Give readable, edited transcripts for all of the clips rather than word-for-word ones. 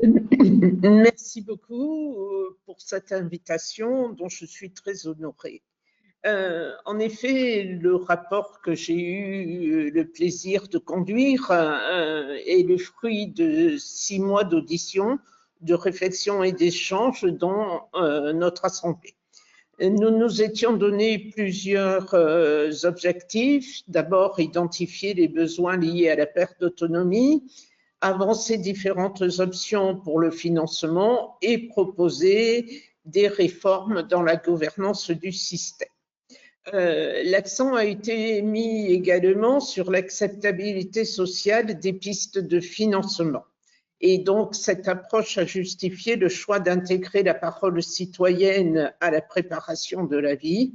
Merci beaucoup pour cette invitation dont je suis très honorée. En effet, le rapport que j'ai eu le plaisir de conduire est le fruit de 6 mois d'audition, de réflexion et d'échange dans notre Assemblée. Nous nous étions donné plusieurs objectifs. D'abord, identifier les besoins liés à la perte d'autonomie, avancer différentes options pour le financement et proposer des réformes dans la gouvernance du système. L'accent a été mis également sur l'acceptabilité sociale des pistes de financement. Et donc, cette approche a justifié le choix d'intégrer la parole citoyenne à la préparation de la vie.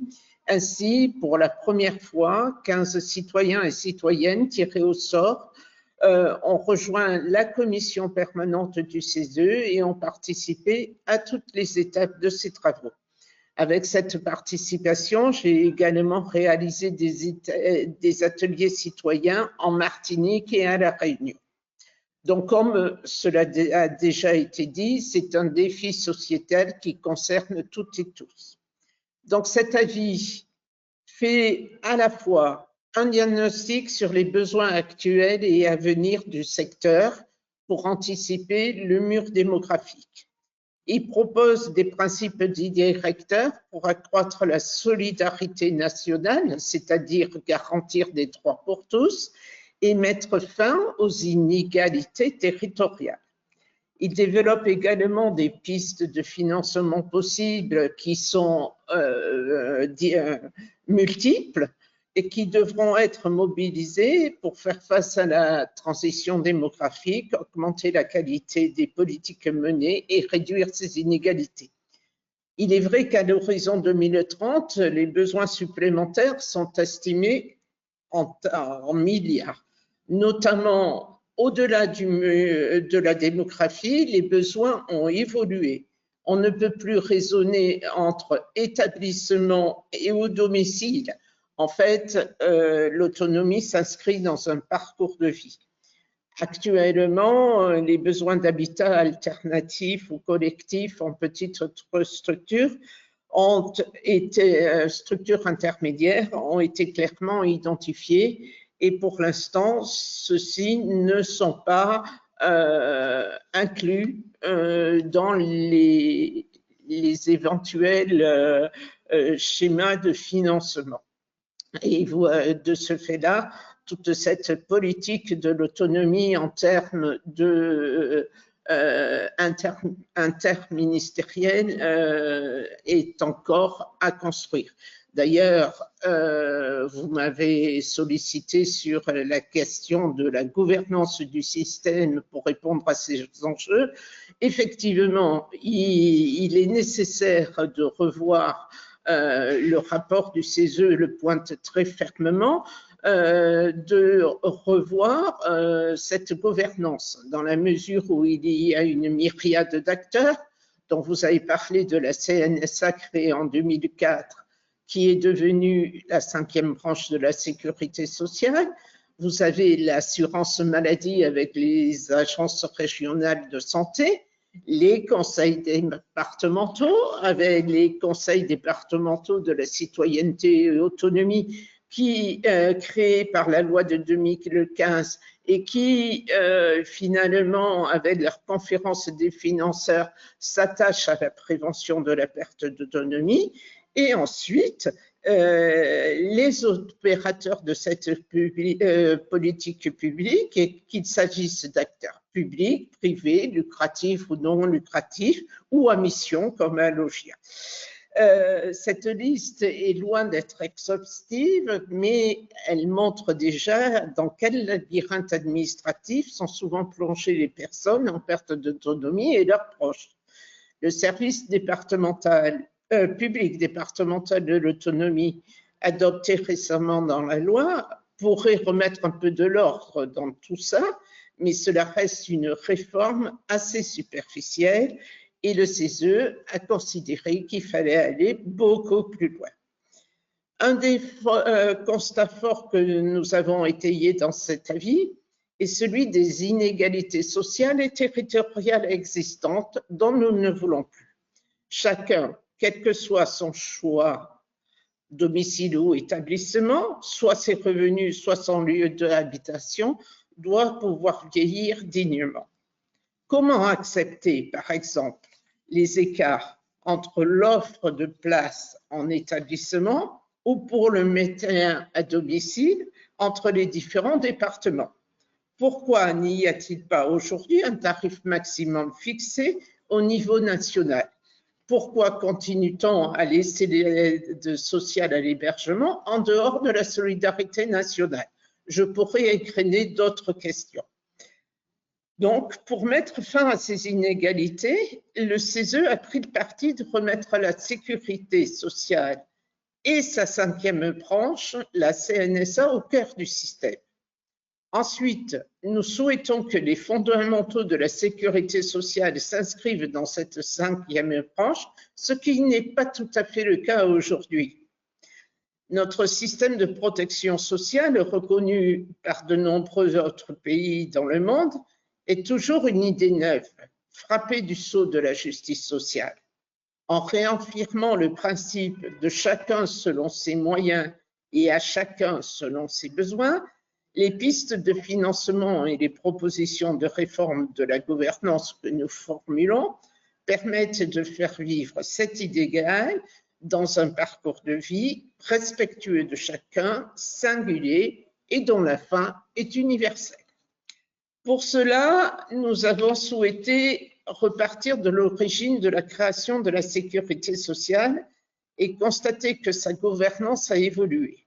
Ainsi, pour la première fois, 15 citoyens et citoyennes tirés au sort ont rejoint la commission permanente du CESE et ont participé à toutes les étapes de ces travaux. Avec cette participation, j'ai également réalisé des ateliers citoyens en Martinique et à La Réunion. Donc, comme cela a déjà été dit, c'est un défi sociétal qui concerne toutes et tous. Donc, cet avis fait à la fois un diagnostic sur les besoins actuels et à venir du secteur pour anticiper le mur démographique. Il propose des principes directeurs pour accroître la solidarité nationale, c'est-à-dire garantir des droits pour tous, et mettre fin aux inégalités territoriales. Il développe également des pistes de financement possibles qui sont multiples et qui devront être mobilisées pour faire face à la transition démographique, augmenter la qualité des politiques menées et réduire ces inégalités. Il est vrai qu'à l'horizon 2030, les besoins supplémentaires sont estimés en milliards, notamment au-delà de la démographie, les besoins ont évolué. On ne peut plus raisonner entre établissement et au domicile. En fait, l'autonomie s'inscrit dans un parcours de vie. Actuellement, les besoins d'habitat alternatif ou collectif en petite structure structures intermédiaires ont été clairement identifiés et pour l'instant, ceux-ci ne sont pas inclus dans les éventuels schémas de financement. Et de ce fait-là, toute cette politique de l'autonomie en termes de interministériel est encore à construire. D'ailleurs, vous m'avez sollicité sur la question de la gouvernance du système pour répondre à ces enjeux. Effectivement, il est nécessaire de revoir le rapport du CESE le pointe très fermement, de revoir cette gouvernance dans la mesure où il y a une myriade d'acteurs dont vous avez parlé de la CNSA créée en 2004 qui est devenue la 5e branche de la sécurité sociale. Vous avez l'assurance maladie avec les agences régionales de santé, les conseils départementaux avec les conseils départementaux de la citoyenneté et autonomie qui, créés par la loi de 2015 et qui, finalement, avec leur conférence des financeurs, s'attachent à la prévention de la perte d'autonomie. Et ensuite, les opérateurs de cette politique publique, qu'il s'agisse d'acteurs publics, privés, lucratifs ou non lucratifs, ou à mission comme à Logia. Cette liste est loin d'être exhaustive, mais elle montre déjà dans quel labyrinthe administratif sont souvent plongées les personnes en perte d'autonomie et leurs proches. Le service départemental public départemental de l'autonomie adopté récemment dans la loi pourrait remettre un peu de l'ordre dans tout ça, mais cela reste une réforme assez superficielle et le CESE a considéré qu'il fallait aller beaucoup plus loin. Un des constats forts que nous avons étayés dans cet avis est celui des inégalités sociales et territoriales existantes dont nous ne voulons plus. Chacun, quel que soit son choix, domicile ou établissement, soit ses revenus, soit son lieu d'habitation, doit pouvoir vieillir dignement. Comment accepter, par exemple, les écarts entre l'offre de places en établissement ou pour le maintien à domicile entre les différents départements? Pourquoi n'y a-t-il pas aujourd'hui un tarif maximum fixé au niveau national? Pourquoi continue-t-on à laisser l'aide sociale à l'hébergement en dehors de la solidarité nationale? Je pourrais égrainer d'autres questions. Donc, pour mettre fin à ces inégalités, le CESE a pris le parti de remettre la sécurité sociale et sa cinquième branche, la CNSA, au cœur du système. Ensuite, nous souhaitons que les fondamentaux de la sécurité sociale s'inscrivent dans cette cinquième branche, ce qui n'est pas tout à fait le cas aujourd'hui. Notre système de protection sociale, reconnu par de nombreux autres pays dans le monde, est toujours une idée neuve, frappée du sceau de la justice sociale. En réaffirmant le principe de chacun selon ses moyens et à chacun selon ses besoins, les pistes de financement et les propositions de réforme de la gouvernance que nous formulons permettent de faire vivre cet idéal dans un parcours de vie respectueux de chacun, singulier et dont la fin est universelle. Pour cela, nous avons souhaité repartir de l'origine de la création de la sécurité sociale et constater que sa gouvernance a évolué.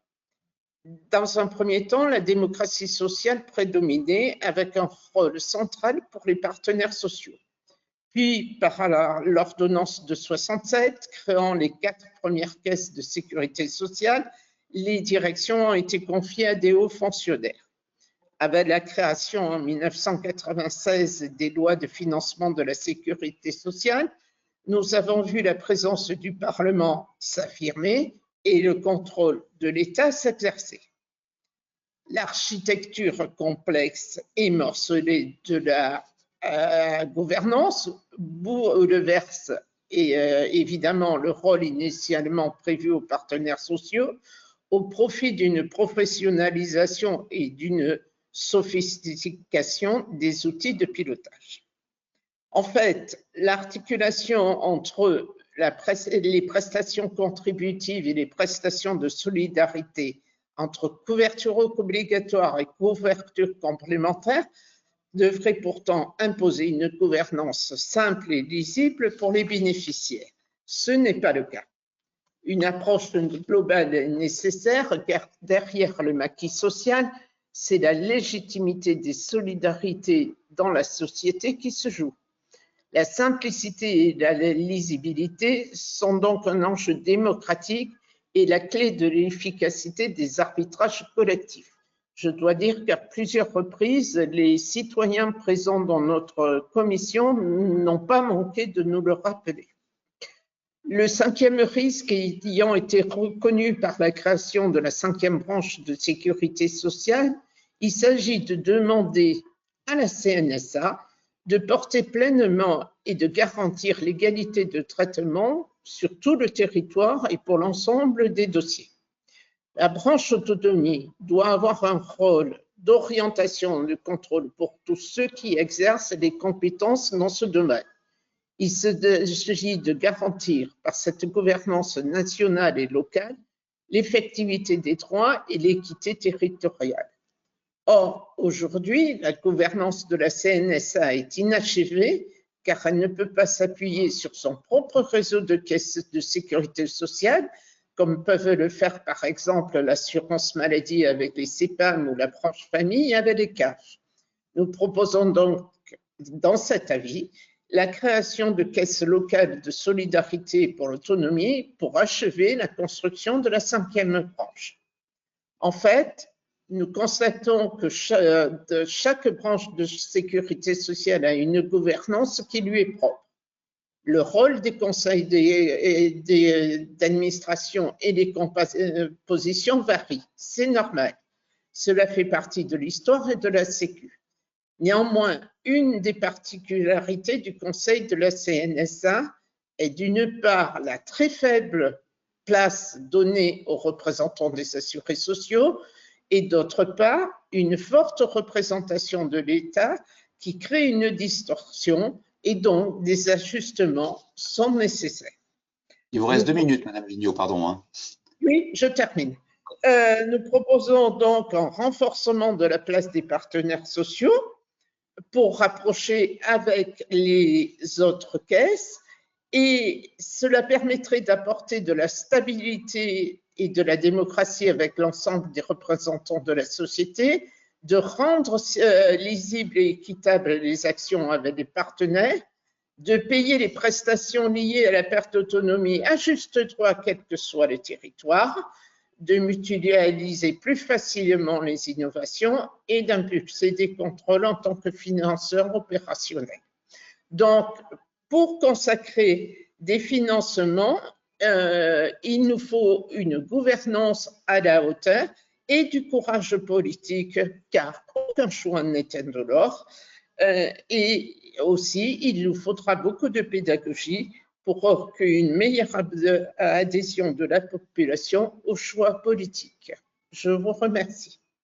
Dans un premier temps, la démocratie sociale prédominait avec un rôle central pour les partenaires sociaux. Puis, par l'ordonnance de 67, créant les 4 premières caisses de sécurité sociale, les directions ont été confiées à des hauts fonctionnaires. Avec la création en 1996 des lois de financement de la sécurité sociale, nous avons vu la présence du Parlement s'affirmer et le contrôle de l'État s'exercer. L'architecture complexe et morcelée de la gouvernance bouleverse évidemment le rôle initialement prévu aux partenaires sociaux au profit d'une professionnalisation et d'une sophistication des outils de pilotage. En fait, l'articulation entre les prestations contributives et les prestations de solidarité, entre couverture obligatoire et couverture complémentaire, devrait pourtant imposer une gouvernance simple et lisible pour les bénéficiaires. Ce n'est pas le cas. Une approche globale est nécessaire car derrière le maquis social, c'est la légitimité des solidarités dans la société qui se joue. La simplicité et la lisibilité sont donc un enjeu démocratique et la clé de l'efficacité des arbitrages collectifs. Je dois dire qu'à plusieurs reprises, les citoyens présents dans notre commission n'ont pas manqué de nous le rappeler. Le cinquième risque ayant été reconnu par la création de la cinquième branche de sécurité sociale, il s'agit de demander à la CNSA de porter pleinement et de garantir l'égalité de traitement sur tout le territoire et pour l'ensemble des dossiers. La branche autonomie doit avoir un rôle d'orientation de contrôle pour tous ceux qui exercent des compétences dans ce domaine. Il s'agit de garantir par cette gouvernance nationale et locale l'effectivité des droits et l'équité territoriale. Or, aujourd'hui, la gouvernance de la CNSA est inachevée car elle ne peut pas s'appuyer sur son propre réseau de caisses de sécurité sociale, comme peuvent le faire par exemple l'assurance maladie avec les CEPAM ou la branche famille avec les CAF. Nous proposons donc dans cet avis la création de caisses locales de solidarité pour l'autonomie pour achever la construction de la cinquième branche. En fait, nous constatons que chaque branche de sécurité sociale a une gouvernance qui lui est propre. Le rôle des conseils d'administration et les compositions varient. C'est normal. Cela fait partie de l'histoire et de la Sécu. Néanmoins, une des particularités du Conseil de la CNSA est d'une part la très faible place donnée aux représentants des assurés sociaux et d'autre part une forte représentation de l'État qui crée une distorsion et donc des ajustements sont nécessaires. Il vous reste 2 minutes, Madame Vigneault, pardon. Hein. Oui, je termine. Nous proposons donc un renforcement de la place des partenaires sociaux pour rapprocher avec les autres caisses et cela permettrait d'apporter de la stabilité et de la démocratie avec l'ensemble des représentants de la société, de rendre lisibles et équitables les actions avec les partenaires, de payer les prestations liées à la perte d'autonomie à juste droit, quel que soit le territoire, de mutualiser plus facilement les innovations et d'impulser des contrôles en tant que financeur opérationnel. Donc, pour consacrer des financements, il nous faut une gouvernance à la hauteur et du courage politique, car aucun choix n'est indolore. Et aussi, il nous faudra beaucoup de pédagogie pour qu'une meilleure adhésion de la population aux choix politiques. Je vous remercie.